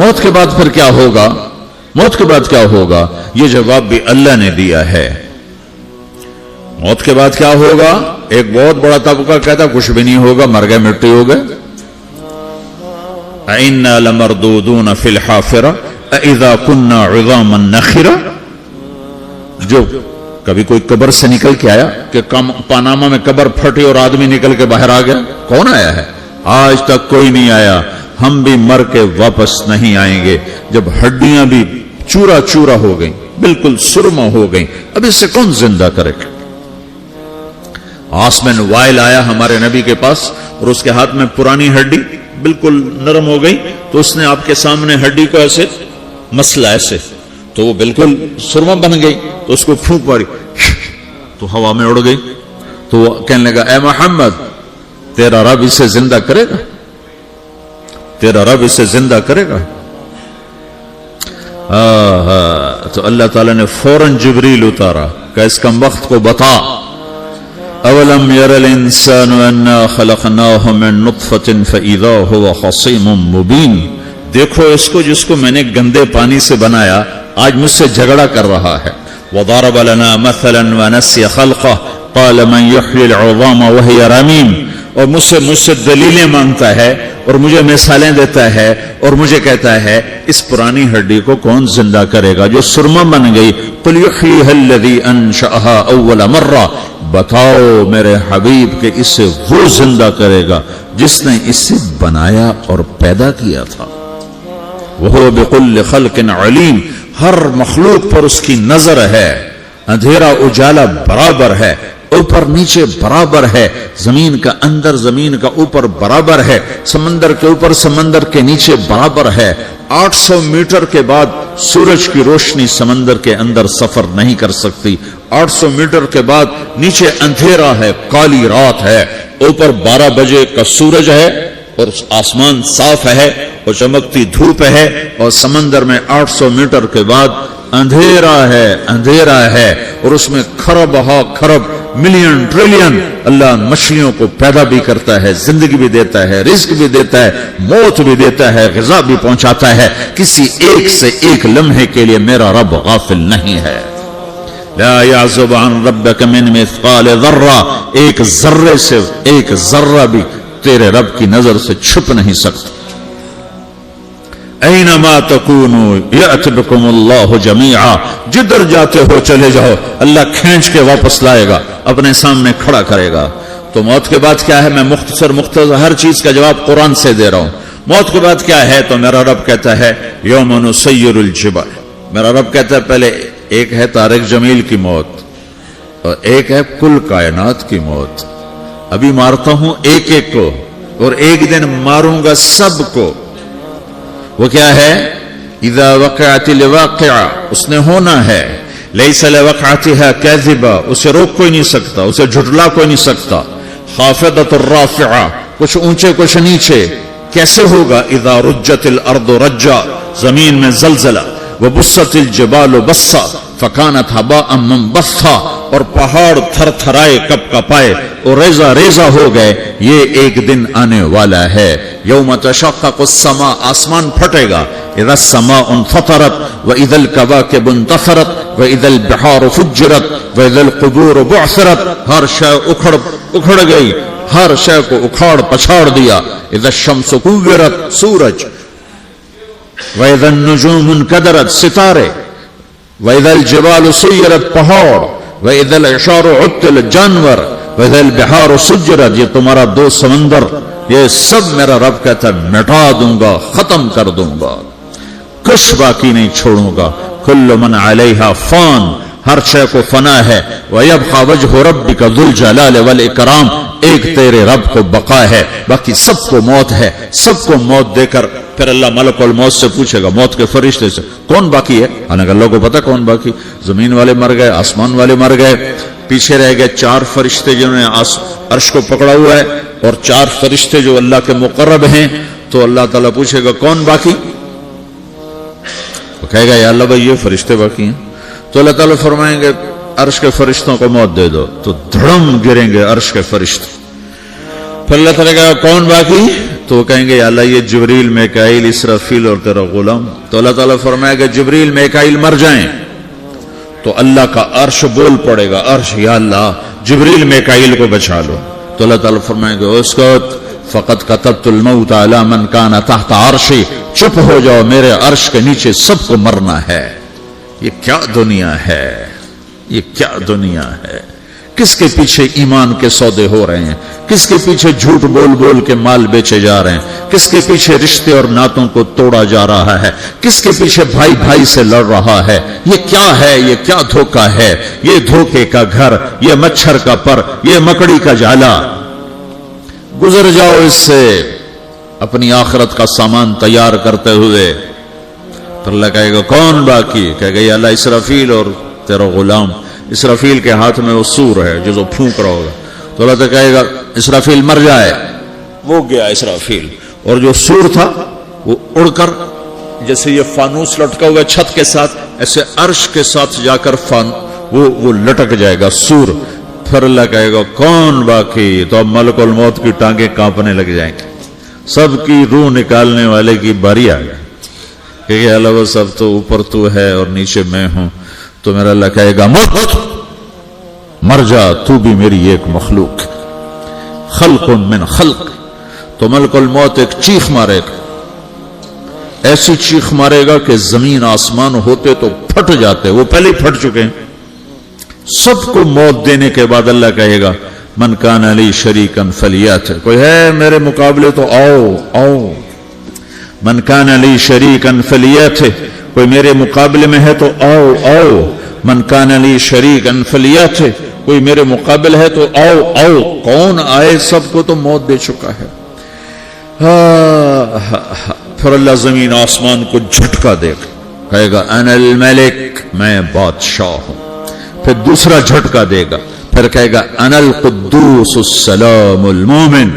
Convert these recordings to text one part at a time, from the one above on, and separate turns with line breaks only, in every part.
موت کے بعد پھر کیا ہوگا؟ موت کے بعد کیا ہوگا؟ یہ جواب بھی اللہ نے دیا ہے۔ موت کے بعد کیا ہوگا؟ ایک بہت بڑا طبقہ کہتا کچھ بھی نہیں ہوگا، مر گئے، مٹی ہو گئے۔ اِنَّا لَمَرْدُودُونَ فِي الْحَافِرَةِ اِذَا كُنَّا عِظَامًا نَخِرَةً۔ جو کبھی کوئی قبر سے نکل کے آیا کہ پاناما میں قبر پھٹی اور آدمی نکل کے باہر آ گیا؟ کون آیا ہے؟ آج تک کوئی نہیں آیا۔ ہم بھی مر کے واپس نہیں آئیں گے۔ جب ہڈیاں بھی چورا چورا ہو گئیں، بالکل سرما ہو گئیں، اب اس سے کون زندہ کرے گا؟ آسمن وائل آیا ہمارے نبی کے پاس اور اس کے ہاتھ میں پرانی ہڈی بالکل نرم ہو گئی، تو اس نے آپ کے سامنے ہڈی کو ایسے مسلا، ایسے تو وہ بالکل سرما بن گئی، تو اس کو پھونک پڑی تو ہوا میں اڑ گئی۔ تو وہ کہنے لگا اے محمد، تیرا رب اسے زندہ کرے گا؟ تیرا رب اسے زندہ کرے گا؟ تو اللہ تعالیٰ نے فوراً جبریل اتارا کہ اس کم وقت کو بتا، اولم یر الانسان انا خلقناہ من نطفة فاذا هو خصیم مبین۔ دیکھو اس کو جس کو میں نے گندے پانی سے بنایا، آج مجھ سے جھگڑا کر رہا ہے۔ وضرب لنا مثلا ونسی خلقہ قال من یحیی العظام وہی رمیم۔ اور مجھ سے دلیلیں مانگتا ہے اور مجھے مثالیں دیتا ہے اور مجھے کہتا ہے اس پرانی ہڈی کو کون زندہ کرے گا جو سرما بن گئی؟ قل یحییھا الذی انشأھا اول مرہ۔ بتاؤ میرے حبیب کہ اسے وہ زندہ کرے گا جس نے اسے بنایا اور پیدا کیا تھا۔ وہو بکل خلق علیم۔ ہر مخلوق پر اس کی نظر ہے، اندھیرا اجالا برابر ہے، اوپر نیچے برابر ہے، زمین کا اندر زمین کا اوپر برابر ہے، سمندر کے اوپر سمندر کے نیچے برابر ہے۔ 800 میٹر کے بعد سورج کی روشنی سمندر کے اندر سفر نہیں کر سکتی۔ 800 میٹر کے بعد نیچے اندھیرا ہے، کالی رات ہے، اوپر 12 بجے کا سورج ہے اور آسمان صاف ہے اور چمکتی دھوپ ہے، اور سمندر میں 800 میٹر کے بعد اندھیرا ہے اور اس میں کھرب ہا کھرب ملین ٹریلین اللہ مچھلیوں کو پیدا بھی کرتا ہے، زندگی بھی دیتا ہے، رزق بھی دیتا ہے، موت بھی دیتا ہے، غذا بھی پہنچاتا ہے۔ کسی ایک سے ایک لمحے کے لیے میرا رب غافل نہیں ہے۔ لا يعزب عن ربك من مثقال ذرہ، ایک ذرے سے ایک ذرہ بھی تیرے رب کی نظر سے چھپ نہیں سکتا۔ اینما تکونوا یأت بکم اللہ جمیعا، جدھر جاتے ہو چلے جاؤ، اللہ کھینچ کے واپس لائے گا، اپنے سامنے کھڑا کرے گا۔ تو موت کے بعد کیا ہے؟ میں مختصر ہر چیز کا جواب قرآن سے دے رہا ہوں۔ موت کے بعد کیا ہے؟ تو میرا رب کہتا ہے یوم نسیر الجبال۔ میرا رب کہتا ہے پہلے ایک ہے طارق جمیل کی موت اور ایک ہے کل کائنات کی موت۔ ابھی مارتا ہوں ایک ایک کو اور ایک دن ماروں گا سب کو۔ وہ کیا ہے؟ اذا وقعت الواقعہ، اس نے ہونا ہے۔ لیس لوقعتها کاذبہ، اسے روک کوئی نہیں سکتا، اسے جھٹلا کوئی نہیں سکتا۔ خافضۃ الرافعہ، کچھ اونچے کچھ نیچے۔ کیسے ہوگا؟ اذا رجت الارض رجا، زمین میں زلزلہ۔ وبست الجبال بسا فکانت ہباء منبثا، اور پہاڑ تھر تھرائے کپ کپائے اور ریزہ ریزہ ہو گئے۔ یہ ایک دن آنے والا ہے۔ یوم تشقق السماء، آسمان پھٹے گا۔ اذا السماء انفطرت واذا الكواكب انتثرت واذا البحار فجرت واذا القبور بعثرت، ہر شے اکھڑ گئی، ہر شے کو اکھاڑ پچھاڑ دیا۔ اذا الشمس كورت، سورج۔ وَإِذَا النُّجُومُ انْكَدَرَتْ، ستارے۔ وَإِذَا الْجِبَالُ سُيِّرَتْ، پہاڑ۔ وَإِذَا الْعِشَارُ عُطِّلَتْ، جانور۔ وَإِذَا الْبِحَارُ سُجِّرَتْ، یہ تمہارا دو سمندر، یہ سب میرا رب کہتا ہے مٹا دوں گا، ختم کر دوں گا، کچھ باقی نہیں چھوڑوں گا۔ كُلُّ مَنْ عَلَيْهَا فان، ہر شے کو فنا ہے۔ وَيَبْقَى وَجْهُ رَبِّكَ ذُو الْجَلَالِ وَالْإِكْرَامِ، ایک تیرے رب کو بقا ہے، باقی سب کو موت ہے۔ سب کو موت دے کر پھر اللہ ملک الموت سے پوچھے گا، موت کے فرشتے سے، کون باقی ہے؟ حالانکہ اللہ کو پتا کون باقی۔ زمین والے مر گئے، آسمان والے مر گئے، پیچھے رہ گئے 4 فرشتے جنہوں نے عرش کو پکڑا ہوا ہے، اور 4 فرشتے جو اللہ کے مقرب ہیں۔ تو اللہ تعالیٰ پوچھے گا کون باقی؟ وہ کہے گا یا اللہ بھائی یہ فرشتے باقی ہیں۔ تو اللہ تعالیٰ فرمائیں گے عرش کے فرشتوں کو موت دے دو، تو دھڑم گریں گے عرش کے فرشتے۔ پھر اللہ تعالیٰ کہا کون باقی؟ تو وہ کہیں گے یا اللہ یہ جبریل میکائیل اسرافیل اور تیرا غلام. تو اللہ تعالیٰ فرمائے گا جبریل میکائیل مر جائیں تو اللہ کا عرش بول پڑے گا, عرش یا اللہ جبریل میکائیل کو بچا لو. تو اللہ تعالیٰ فرمائے گا اسکت فقط کتبت الموت علی من کان تحت عرشی, چپ ہو جاؤ میرے عرش کے نیچے سب کو مرنا ہے. یہ کیا دنیا ہے, یہ کیا دنیا ہے. کس کے پیچھے ایمان کے سودے ہو رہے ہیں, کس کے پیچھے جھوٹ بول بول کے مال بیچے جا رہے ہیں, کس کے پیچھے رشتے اور ناتوں کو توڑا جا رہا ہے, کس کے پیچھے بھائی بھائی سے لڑ رہا ہے. یہ کیا ہے, یہ کیا دھوکہ ہے, یہ دھوکے کا گھر, یہ مچھر کا پر, یہ مکڑی کا جالا. گزر جاؤ اس سے اپنی آخرت کا سامان تیار کرتے ہوئے. پھر اللہ کہے گا کون باقی, کہے گا یا اللہ اسرافیل اور تیرا غلام. اسرافیل کے ہاتھ میں وہ سور ہے جو پھونک رہا ہوگا. تو اللہ تعالیٰ کہے گا اسرافیل مر جائے, وہ گیا اسرافیل. اور جو سور تھا وہ اڑ کر جیسے یہ فانوس لٹکا ہوا چھت کے ساتھ ایسے عرش کے ساتھ جا کر وہ لٹک جائے گا سور. پھر اللہ کہے گا کون باقی, تو اب ملک الموت کی ٹانگیں کانپنے لگ جائیں گے. سب کی روح نکالنے والے کی باری آ گئی کہ اللہ وہ سب تو اوپر تو ہے اور نیچے میں ہوں. تو میرا اللہ کہے گا موت مر جا, تو بھی میری ایک مخلوق, خلق من خلق. تو ملک الموت ایک چیخ مارے گا, ایسی چیخ مارے گا کہ زمین آسمان ہوتے تو پھٹ جاتے, وہ پہلے ہی پھٹ چکے ہیں. سب کو موت دینے کے بعد اللہ کہے گا من کان لی شریکن فلیات, کوئی ہے میرے مقابلے تو آؤ آؤ. من کان لی شریکن فلیات, کوئی میرے مقابلے میں ہے تو آؤ آؤ. من کان لی شریکن فلیات, کوئی میرے مقابل ہے تو آؤ آؤ. کون آئے, سب کو تو موت دے چکا ہے. پھر اللہ زمین آسمان کو جھٹکا دے گا, کہے گا انا الملک, میں بادشاہ ہوں. پھر دوسرا جھٹکا دے گا, پھر کہے گا انا القدوس السلام المومن,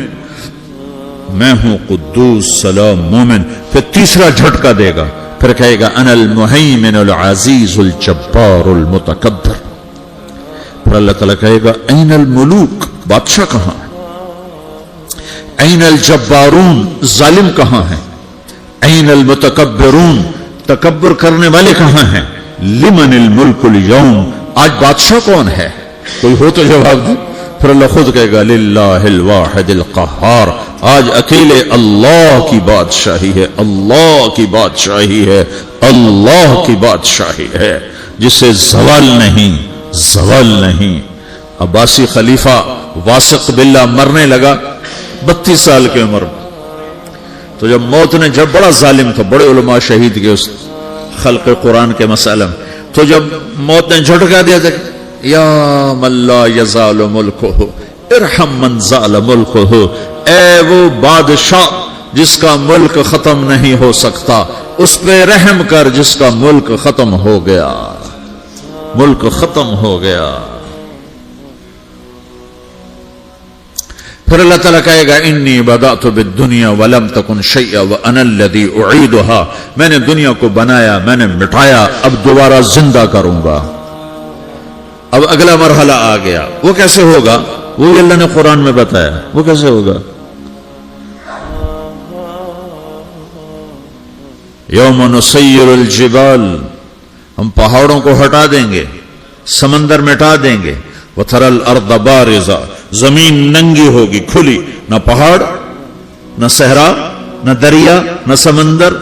میں ہوں قدوس سلام مومن. پھر تیسرا جھٹکا دے گا, پھر کہے گا انا المہیمن العزیز الجبار المتکبر. پھر اللہ تعالیٰ کہے گا این الملوک, بادشاہ کہاں ہے؟ این الجبارون, ظالم کہاں ہے؟ این المتکبرون, تکبر کرنے والے کہاں ہیں؟ لمن الملک اليوم, آج بادشاہ کون ہے؟ کوئی ہو تو جواب دے. پھر اللہ خود کہے گا للہ الواحد القہار, آج اکیلے اللہ کی بادشاہی ہے, اللہ کی بادشاہی ہے, اللہ کی بادشاہی ہے جسے زوال نہیں, زوال نہیں. عباسی خلیفہ واسق باللہ مرنے لگا 32 سال کی عمر میں. تو جب موت نے, جب بڑا ظالم تھا, بڑے علماء شہید کے اس خلق قرآن کے مسئلہ میں, تو جب موت نے جھٹکا دیا تھا یا من لا یزال ملکہ ارحم من زال ملکہ, اے وہ بادشاہ جس کا ملک ختم نہیں ہو سکتا, اس پہ رحم کر جس کا ملک ختم ہو گیا, ملک ختم ہو گیا. پھر اللہ تعالیٰ کہے گا انی بدأت بالدنیا ولم تکن شیئا وانا الذی اعیدها, میں نے دنیا کو بنایا, میں نے مٹایا, اب دوبارہ زندہ کروں گا. اب اگلا مرحلہ آ گیا, وہ کیسے ہوگا؟ وہ اللہ نے قرآن میں بتایا, وہ کیسے ہوگا؟ یوم نسیر الجبال, ہم پہاڑوں کو ہٹا دیں گے, سمندر مٹا دیں گے. وتری الارض بارزا, زمین ننگی ہوگی, کھلی, نہ پہاڑ, نہ صحرا, نہ دریا, نہ سمندر,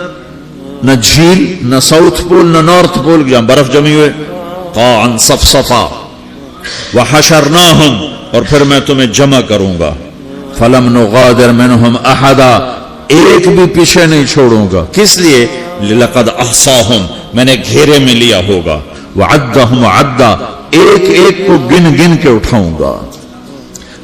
نہ جھیل, نہ ساؤتھ پول, نہ نارتھ پول جہاں برف جمی ہوئے. قاعا صفصفا وحشرناہم, اور پھر میں تمہیں جمع کروں گا. فلم نغادر منہم احدا, ایک بھی پیچھے نہیں چھوڑوں گا. کس لیے؟ لقد احصاہم, میں نے گھیرے میں لیا ہوگا. وعدہم عدا, ایک ایک کو گن گن کے اٹھاؤں گا.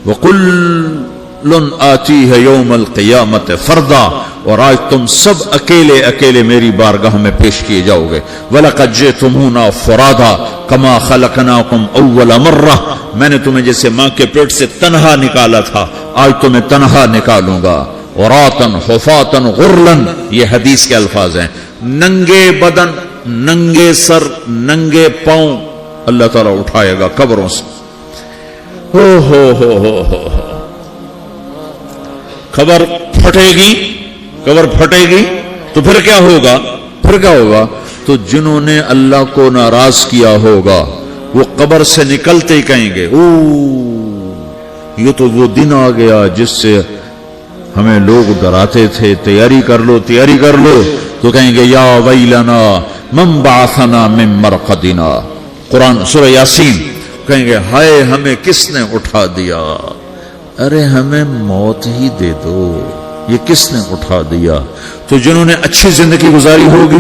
وَقُلٌ آتِيهَ يَوْمَ الْقِيَامَةِ فَرْدًا, اور آج تم سب اکیلے اکیلے میری بارگاہ میں پیش کیے جاؤ گے. وَلَقَدْ جِئْتُمُونَا فُرَادًا كَمَا خَلَقْنَاكُمْ أَوَّلَ مَرَّةٍ, میں نے تمہیں جیسے ماں کے پیٹ سے تنہا نکالا تھا, آج تمہیں تنہا نکالوں گا. عُرَاةً حُفَاةً غُرْلًا, یہ حدیث کے الفاظ ہیں. ننگے بدن, ننگے سر, ننگے پاؤں اللہ تعالیٰ اٹھائے گا قبروں سے. ہو خبر پھٹے گی، قبر پھٹے گی تو پھر کیا ہوگا؟ پھر کیا ہوگا؟ تو جنہوں نے اللہ کو ناراض کیا ہوگا وہ قبر سے نکلتے ہی کہیں گے او یہ تو وہ دن آ گیا جس سے ہمیں لوگ ڈراتے تھے، تیاری کر لو تیاری کر لو. تو کہیں گے یا ویلنا من بعثنا من مرقدنا، قرآن سورہ یاسین. کہیں گے ہائے ہمیں کس نے اٹھا دیا، ارے ہمیں موت ہی دے دو، یہ کس نے اٹھا دیا. تو جنہوں نے اچھی زندگی گزاری ہوگی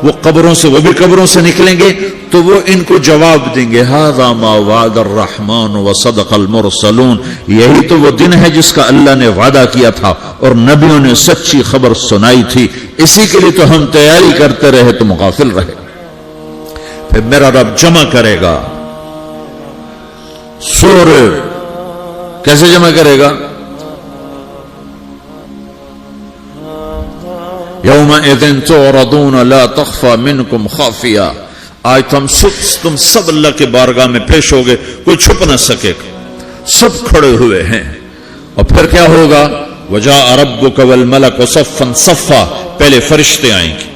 وہ قبروں سے، وہ بھی قبروں سے نکلیں گے تو وہ ان کو جواب دیں گے ھذا ما وعد الرحمن وصدق المرسلون، یہی تو وہ دن ہے جس کا اللہ نے وعدہ کیا تھا اور نبیوں نے سچی خبر سنائی تھی، اسی کے لیے تو ہم تیاری کرتے رہے تم غافل رہے. پھر میرا رب جمع کرے گا سورہ، کیسے جمع کرے گا؟ یومئذ تعرضون لا تخفى منکم خافیہ، آج تم سب اللہ کے بارگاہ میں پیش ہوگے، کوئی چھپ نہ سکے گا، سب کھڑے ہوئے ہیں. اور پھر کیا ہوگا؟ وجاء ربک والملک صفا صفا، پہلے فرشتے آئیں گے،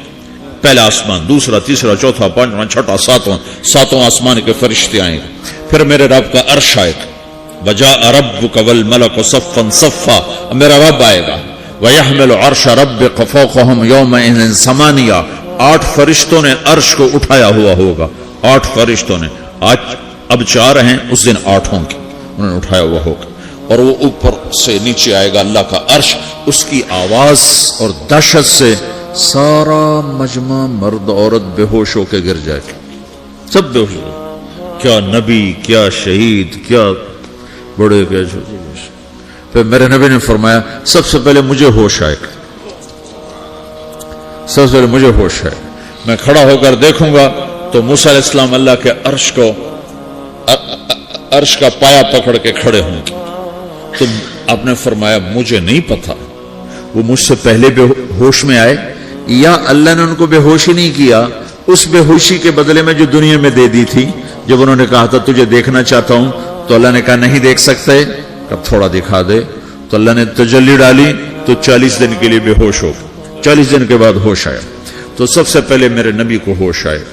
پہلا آسمان، دوسرا، تیسرا، چوتھا، پانچواں، چھٹا، ساتواں آسمان کے فرشتے آئیں گے. پھر میرے رب کا عرش آئے گا، وجاء ربک والملک صفا صفا، میرا رب آئے گا. وَيَحْمِلُ عَرْشَ رَبِّكَ فَوْقَهُمْ يَوْمَئِذٍ ثَمَانِيَةٌ، 8 فرشتوں نے عرش کو اٹھایا ہوا ہوگا، 8 فرشتوں نے، آج اب 4 ہیں، اس دن 8 ہوں گے، انہوں نے اٹھایا ہوا ہوگا. اور وہ اوپر سے نیچے آئے گا اللہ کا عرش، اس کی آواز اور دہشت سے سارا مجمع مرد عورت بے ہوش ہو کے گر جائے گا، سب بے ہوش ہو. کیا نبی، کیا شہید، کیا بڑے، کیا چھوٹے. پھر میرے نبی نے فرمایا سب سے پہلے مجھے ہوش آئے گا، سب سے پہلے مجھے ہوش آئے گا. میں کھڑا ہو کر دیکھوں گا تو موسیٰ علیہ السلام اللہ کے عرش کا پایا پکڑ کے کھڑے ہوں گے. تو آپ نے فرمایا مجھے نہیں پتا وہ مجھ سے پہلے بے ہوش میں آئے یا اللہ نے ان کو بے ہوش ہی نہیں کیا، اس بے ہوشی کے بدلے میں جو دنیا میں دے دی تھی. جب انہوں نے کہا تھا تجھے دیکھنا چاہتا ہوں تو اللہ نے کہا نہیں دیکھ سکتے، اب تھوڑا دکھا دے. تو اللہ نے تجلی ڈالی تو 40 دن کے لیے بے ہوش ہو گئے، 40 دن کے بعد ہوش آیا. تو سب سے پہلے میرے نبی کو ہوش آئے،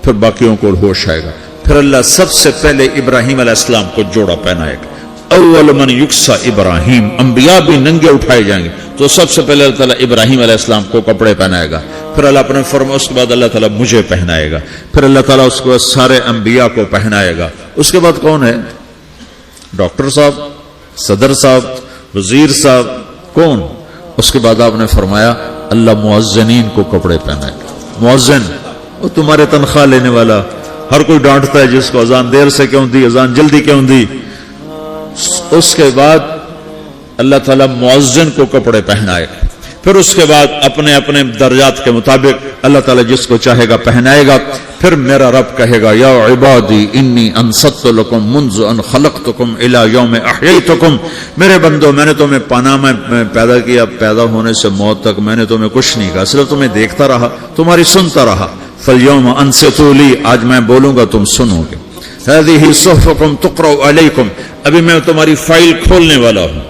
پھر باقیوں کو ہوش آئے گا. پھر اللہ سب سے پہلے ابراہیم علیہ السلام کو جوڑا پہنائے گا. اول من یکسا ابراہیم، انبیاء بھی ننگے اٹھائے جائیں گے تو سب سے پہلے اللہ تعالیٰ ابراہیم علیہ السلام کو کپڑے پہنائے گا. پھر اللہ اپنے فرما، اس کے بعد اللہ تعالیٰ مجھے پہنائے گا. پھر اللہ تعالیٰ اس کو سارے انبیاء کو پہنائے گا. اس کے بعد کون ہے؟ ڈاکٹر صاحب، صدر صاحب، وزیر صاحب، کون؟ اس کے بعد آپ نے فرمایا اللہ مؤذنین کو کپڑے پہنائے گا. مؤذن وہ تمہارے تنخواہ لینے والا، ہر کوئی ڈانٹتا ہے جس کو اذان دیر سے کیوں دی، اذان جلدی کیوں دی. اس کے بعد اللہ تعالیٰ مؤذن کو کپڑے پہنائے گا. پھر اس کے بعد اپنے اپنے درجات کے مطابق اللہ تعالیٰ جس کو چاہے گا پہنائے گا. پھر میرا رب کہے گا یا عبادی انی انصت لکم منذ ان خلقتکم الی یوم احییتکم، میرے بندو میں نے تمہیں پناہ میں پیدا کیا، پیدا ہونے سے موت تک میں نے تمہیں کچھ نہیں کہا، صرف تمہیں دیکھتا رہا، تمہاری سنتا رہا. فالیوم انصتوا لی، آج میں بولوں گا تم سنو گے. هذه صحفکم تقرأ علیکم، ابھی میں تمہاری فائل کھولنے والا ہوں.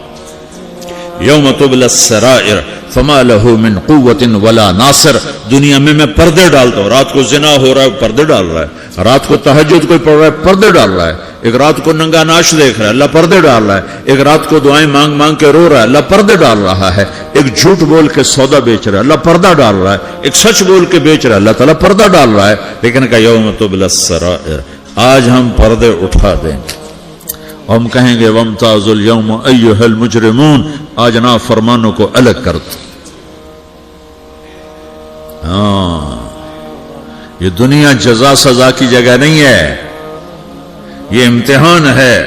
یوم تبلی السرائر فما له من قوت ولا ناصر، دنیا میں پردے ڈالتا ہوں. رات کو زنا ہو رہا ہے، پردے ڈال رہا ہے. رات کو تہجد کوئی پڑھ رہا ہے، پردے ڈال رہا ہے. ایک رات کو ننگا ناچ دیکھ رہا ہے، اللہ پردے ڈال رہا ہے. ایک رات کو دعائیں مانگ مانگ کے رو رہا ہے، اللہ پردے ڈال رہا ہے. ایک جھوٹ بول کے سودا بیچ رہا ہے، اللہ پردہ ڈال رہا ہے. ایک سچ بول کے بیچ رہا ہے، اللہ تعالیٰ پردہ ڈال رہا ہے. لیکن کہ یوم تبلی السرائر، آج ہم پردے اٹھا دیں گے. ہم کہیں گے وامتازوا اليوم ایھا المجرمون، آج نافرمانوں کو الگ کر دو. ہاں، یہ دنیا جزا سزا کی جگہ نہیں ہے، یہ امتحان ہے.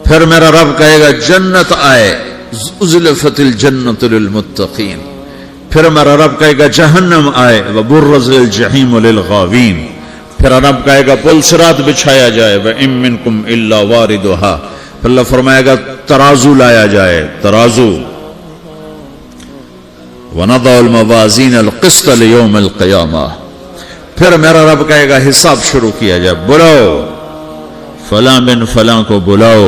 پھر میرا رب کہے گا جنت آئے، ازلفت الجنت للمتقین. پھر میرا رب کہے گا جہنم آئے، وبرزت الجحیم للغاوین. پھر رب کہے گا پل صراط بچھایا جائے، وَإِن مِّنكُمْ إِلَّا وَارِدُهَا. پھر اللہ فرمائے گا ترازو لایا جائے، ترازو. وَنَضَعُ الْمَوَازِينَ الْقِسْطَ لِيَوْمِ الْقِيَامَةِ. پھر میرا رب کہے گا حساب شروع کیا جائے، بلاؤ فلاں بن فلاں کو بلاؤ.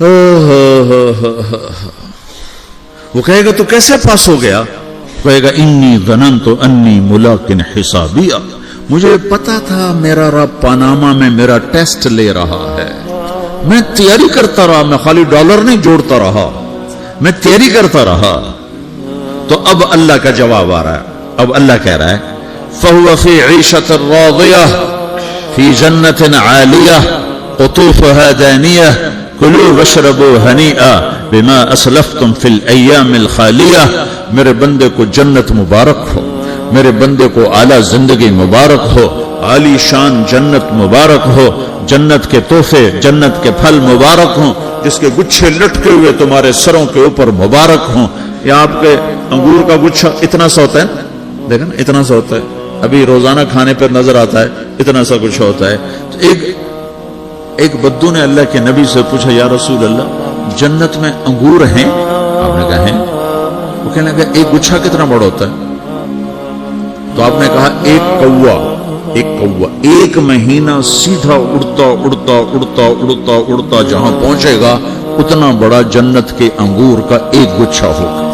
وہ کہے گا تو کیسے پاس ہو گیا؟ کہے گا انی ظننت انی ملاقن حسابیہ، مجھے پتا تھا میرا رب پاناما میں میرا ٹیسٹ لے رہا ہے، میں تیاری کرتا رہا، میں خالی ڈالر نہیں جوڑتا رہا، میں تیاری کرتا رہا۔ تو اب اللہ کا جواب آ رہا ہے، اب اللہ کہہ رہا ہے فَهُوَ فِي عِيشَةٍ رَاضِيَةٍ فِي جَنَّةٍ عَالِيَةٍ قُطُوفُهَا دَانِيَةٌ كُلُوا وَاشْرَبُوا هَنِيئًا بِمَا أَسْلَفْتُمْ فِي الْأَيَّامِ الْخَالِيَةِ، میرے بندے کو جنت مبارک ہو، میرے بندے کو اعلیٰ زندگی مبارک ہو، عالی شان جنت مبارک ہو، جنت کے تحفے، جنت کے پھل مبارک ہوں، جس کے گچھے لٹکے ہوئے تمہارے سروں کے اوپر مبارک ہوں۔ یا آپ کے انگور کا گچھا اتنا سا ہوتا ہے، دیکھیں نا اتنا سا ہوتا ہے، ابھی روزانہ کھانے پر نظر آتا ہے، اتنا سا گچھا ہوتا ہے۔ تو ایک بدو نے اللہ کے نبی سے پوچھا یا رسول اللہ جنت میں انگور ہیں؟ آپ نے کہا ہیں۔ وہ کہنے لگا ایک گچھا کتنا بڑا ہوتا ہے؟ تو آپ نے کہا ایک کوا ایک مہینہ سیدھا اڑتا اڑتا اڑتا اڑتا اڑتا جہاں پہنچے گا اتنا بڑا جنت کے انگور کا ایک گچھا ہوگا۔